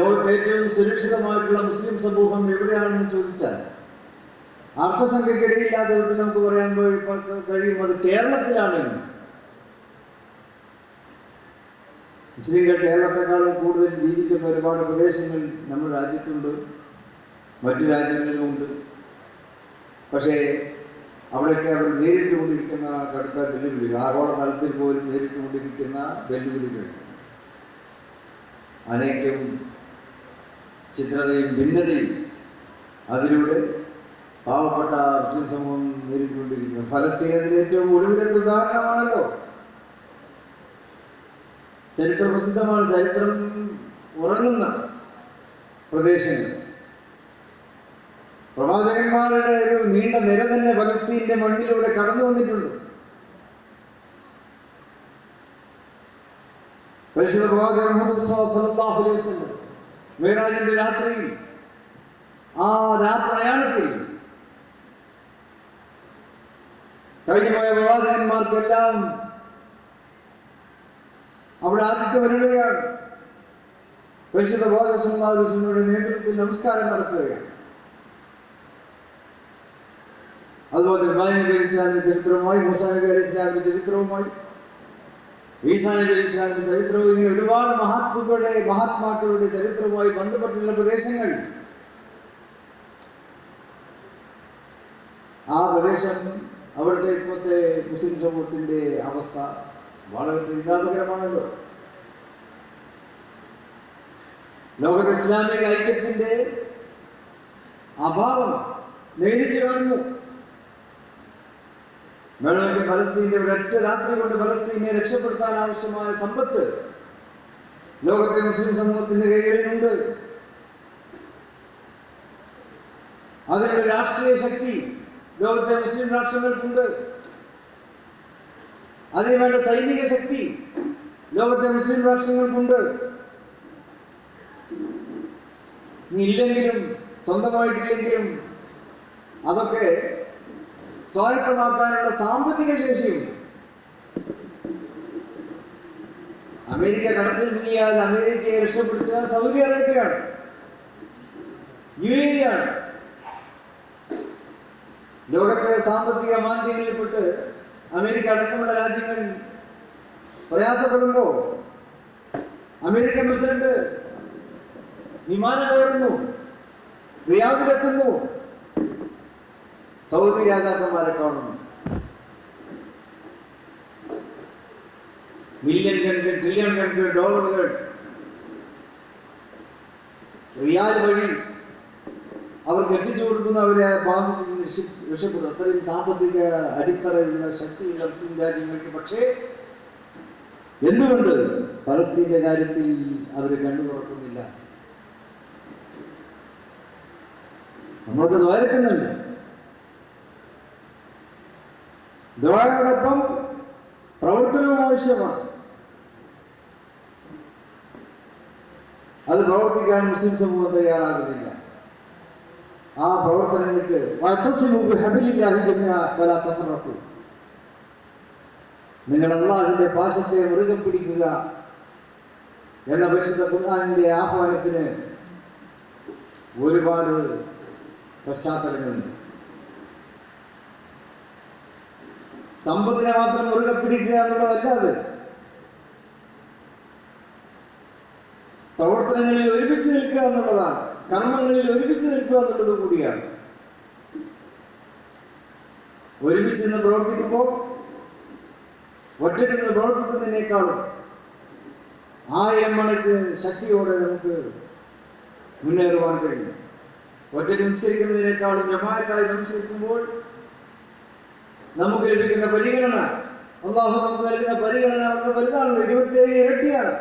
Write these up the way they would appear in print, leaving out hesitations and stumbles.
ലോകത്തെ ഏറ്റവും സുരക്ഷിതമായിട്ടുള്ള മുസ്ലിം സമൂഹം എവിടെയാണെന്ന് ചോദിച്ചാൽ അർത്ഥസംഖ്യക്കിടയില്ലാത്ത വിധത്തിൽ നമുക്ക് പറയാൻ കഴിയും അത് കേരളത്തിലാണ് എന്ന്. മുസ്ലിങ്ങൾ കേരളത്തെക്കാളും കൂടുതൽ ജീവിക്കുന്ന ഒരുപാട് പ്രദേശങ്ങൾ നമ്മുടെ രാജ്യത്തുണ്ട്, മറ്റു രാജ്യങ്ങളിലുമുണ്ട്. പക്ഷേ അവിടെയൊക്കെ അവർ നേരിട്ടുകൊണ്ടിരിക്കുന്ന കടുത്ത വെല്ലുവിളികൾ, ആഗോള തലത്തിൽ പോലും നേരിട്ടുകൊണ്ടിരിക്കുന്ന വെല്ലുവിളികൾ അനേകവും ചിത്രതയും ഭിന്നതയും അതിലൂടെ പാവപ്പെട്ട മുസ്ലിം സമൂഹം നേരിട്ടുകൊണ്ടിരിക്കുന്നു. ഫലസ്തീൻ അതിന് ഏറ്റവും ഒടുവിലത്തെ ഉദാഹരണമാണല്ലോ. ചരിത്ര പ്രസിദ്ധമാണ്, ചരിത്രം ഉറങ്ങുന്ന പ്രദേശങ്ങൾ. പ്രവാചകന്മാരുടെ ഒരു നീണ്ട നിര തന്നെ ഫലസ്തീന്റെ മണ്ണിലൂടെ കടന്നു വന്നിട്ടുണ്ട്. പരിശുദ്ധ പ്രവാചകൻ മുഹമ്മദ് സ്വല്ലല്ലാഹു അലൈഹി വസല്ലം മിഅ്റാജിന്റെ രാത്രിയിൽ ആ രാപ്രയാണത്തിൽ കഴിഞ്ഞുപോയ പ്രവാചകന്മാർക്കെല്ലാം അവിടെ ആദ്യത്തെ വരികയാണ്. പരിശുദ്ധ പ്രവാചകൻ സ്വല്ലല്ലാഹു അലൈഹി വസല്ലമയുടെ നേതൃത്വത്തിൽ നമസ്കാരം നടക്കുകയാണ്. അതുപോലെ ഇബ്രാഹിം നബി അലൈഹി ഇസ്ലാമിന്റെ ചരിത്രവുമായി, മൂസാ നബി അലൈഹി ഇസ്ലാമിന്റെ ചരിത്രവുമായി, ഈസാ നബി അലൈഹി ഇസ്ലാമിന്റെ ചരിത്രവും, ഇങ്ങനെ ഒരുപാട് മഹാത്മാക്കളുടെ ചരിത്രവുമായി ബന്ധപ്പെട്ടുള്ള പ്രദേശങ്ങൾ. ആ പ്രദേശം, അവിടുത്തെ ഇപ്പോഴത്തെ മുസ്ലിം സമൂഹത്തിന്റെ അവസ്ഥ വളരെ പരിതാപകരമാണല്ലോ. ലോകത്തെ ഇസ്ലാമിക ഐക്യത്തിന്റെ അഭാവം നേരിച്ചു കാണുന്നു. വേണമെങ്കിൽ ഫലസ്തീന്റെ ഒരൊറ്റ രാത്രി കൊണ്ട് ഫലസ്തീനെ രക്ഷപ്പെടുത്താൻ ആവശ്യമായ സമ്പത്ത് ലോകത്തെ മുസ്ലിം സമൂഹത്തിന്റെ കൈകളിലുണ്ട്. അതിനുള്ള രാഷ്ട്രീയ ശക്തി ലോകത്തെ മുസ്ലിം രാഷ്ട്രങ്ങൾക്കുണ്ട്. അതിനുവേണ്ട സൈനിക ശക്തി ലോകത്തെ മുസ്ലിം രാഷ്ട്രങ്ങൾക്കുണ്ട്. ഇല്ലെങ്കിലും സ്വന്തമായിട്ടില്ലെങ്കിലും അതൊക്കെ സ്വായത്തമാക്കാനുള്ള സാമ്പത്തിക ശേഷിയുണ്ട്. അമേരിക്ക കടത്തിൽ മുങ്ങിയാൽ അമേരിക്കയെ രക്ഷപ്പെടുത്തുക സൗദി അറേബ്യയാണ്, UAE ആണ്. ലോകത്തെ സാമ്പത്തിക മാന്ദ്യങ്ങളിൽപ്പെട്ട് അമേരിക്ക അടക്കമുള്ള രാജ്യങ്ങൾ പ്രയാസപ്പെടുമ്പോൾ അമേരിക്കൻ പ്രസിഡന്റ് വിമാനം കയറുന്നു, റിയാദിലെത്തുന്നു, സൗദി രാജാക്കന്മാരെ കാണുന്നു. മില്യൺ കണക്കിന് ട്രില്യൺ കണക്കിന് ഡോളറുകൾ റിയാദ് വഴി അവർക്ക് എത്തിച്ചു കൊടുക്കുന്ന അവരെ ബാധിൽ നിന്ന് രക്ഷപ്പെടും. അത്രയും സാമ്പത്തിക അടിത്തറയുള്ള ശക്തിയുള്ള മുസ്ലിം രാജ്യങ്ങൾക്ക്. പക്ഷേ എന്തുകൊണ്ട് ഫലസ്തീന്റെ കാര്യത്തിൽ അവർ കണ്ണു തുറക്കുന്നില്ല? നമ്മൾക്ക് ദ്വാരക്കുന്നുണ്ട്. ദ്വാരയോടൊപ്പം പ്രവർത്തനവും ആവശ്യമാണ്. അത് പ്രവർത്തിക്കാൻ മുസ്ലിം സമൂഹം തയ്യാറാകുന്നില്ല. ആ പ്രവർത്തനങ്ങൾക്ക് നിങ്ങൾ അല്ലാഹുവിന്റെ പാശത്തെ മുറുകെ പിടിക്കുക എന്ന പരിശുദ്ധ ഖുർആനിന്റെ ആഹ്വാനത്തിന് ഒരുപാട് പശ്ചാത്തലങ്ങളുണ്ട്. സമ്പത്തിനെ മാത്രം മുറുകെ പിടിക്കുക എന്നുള്ളതല്ലാതെ പ്രവർത്തനങ്ങളിൽ ഒരുമിച്ച് നിൽക്കുക എന്നുള്ളതാണ്, കർമ്മങ്ങളിൽ ഒരുമിച്ച് നിൽക്കുക എന്നുള്ളത് കൂടിയാണ്. ഒരുമിച്ച് നിന്ന് പ്രവർത്തിക്കുമ്പോൾ ഒറ്റയ്ക്ക് നിന്ന് പ്രവർത്തിക്കുന്നതിനേക്കാളും 1000 മടങ്ങ് ശക്തിയോടെ നമുക്ക് മുന്നേറുവാൻ കഴിയും. ഒറ്റയ്ക്ക് നിസ്കരിക്കുന്നതിനേക്കാളും ജമാഅത്തായി നമസ്കരിക്കുമ്പോൾ നമുക്ക് ലഭിക്കുന്ന പരിഗണന, അല്ലാഹു നമുക്ക് നൽകുന്ന പരിഗണന വളരെ വലുതാണല്ലോ. 27 ഇരട്ടിയാണ്.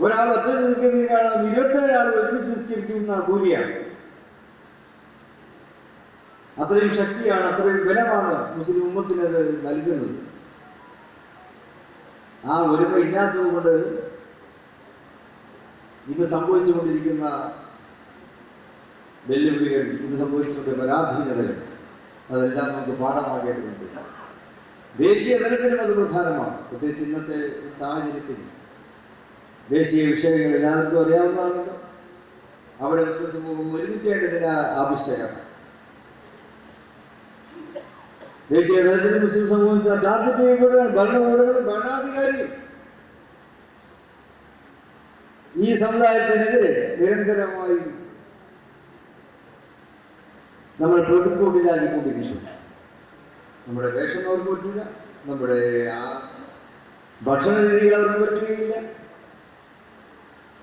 ഒരാൾ ഒറ്റ നിസ്കരിക്കുന്നതിനേക്കാളും 27 ആൾ ഒരുമിച്ച് നിസ്കരിക്കുന്ന കൂലിയാണ്. അത്രയും ശക്തിയാണ്, അത്രയും ബലമാണ് മുസ്ലിം ഉമ്മത്തിന് അത് നൽകുന്നത്. ആ ഒരുമ ഇല്ലാത്തത് കൊണ്ട് ഇന്ന് സംഭവിച്ചുകൊണ്ടിരിക്കുന്ന വെല്ലുവിളികൾ, ഇന്ന് സംഭവിച്ചുകൊണ്ട് പരാധീനതകൾ, അതെല്ലാം നമുക്ക് പാഠമാകേണ്ടതുണ്ട്. ദേശീയ തലത്തിലും അത് പ്രധാനമാണ്. പ്രത്യേകിച്ച് ഇന്നത്തെ സാഹചര്യത്തിൽ ദേശീയ വിഷയങ്ങൾ എല്ലാവർക്കും അറിയാവുന്നതാണല്ലോ. അവിടെ മുസ്ലിം സമൂഹം ഒരുമിക്കേണ്ടതിന് ആവശ്യകത. ദേശീയ തലത്തിൽ മുസ്ലിം സമൂഹം ടാർഗറ്റ് ചെയ്യപ്പെടുകയാണ്. ഭരണകൂടങ്ങളും ഭരണാധികാരികളും ഈ സമുദായത്തിനെതിരെ നിരന്തരമായി നമ്മൾ പ്രതിക്കൂട്ടിലാക്കിക്കൊണ്ടിരിക്കുന്നു. നമ്മുടെ വേഷം അവർക്ക് പറ്റില്ല, നമ്മുടെ ഭക്ഷണ രീതികൾ അവർക്ക് പറ്റുകയില്ല,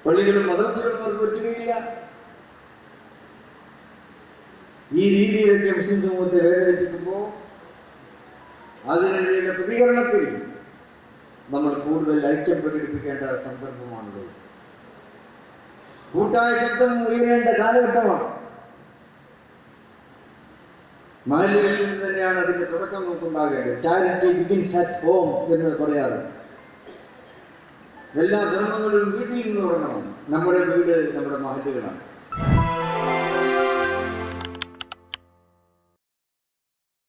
പള്ളികളും മദ്രസകളും അവർക്ക് പറ്റുകയില്ല. ഈ രീതിയിലൊക്കെ മുസ്ലിം സമൂഹത്തെ വേദനിപ്പിക്കുമ്പോൾ അതിനെതിരെയുള്ള പ്രതികരണത്തിൽ നമ്മൾ കൂടുതൽ ഐക്യം പ്രകടിപ്പിക്കേണ്ട സന്ദർഭമാണുള്ളത്. കൂട്ടായ ശബ്ദം ഉയരേണ്ട കാലഘട്ടമാണ്. മഹല്ലുകളിൽ നിന്ന് തന്നെയാണ് അതിന്റെ തുടക്കം നമുക്കുണ്ടാകേണ്ടത്. ചാരിറ്റി ബിഗിൻസ് അറ്റ് ഹോം എന്ന് പറയാറ്. എല്ലാ ധർമ്മങ്ങളും വീട്ടിൽ നിന്ന് തുടങ്ങണം. നമ്മുടെ വീട് നമ്മുടെ മഹല്ലുകളാണ്.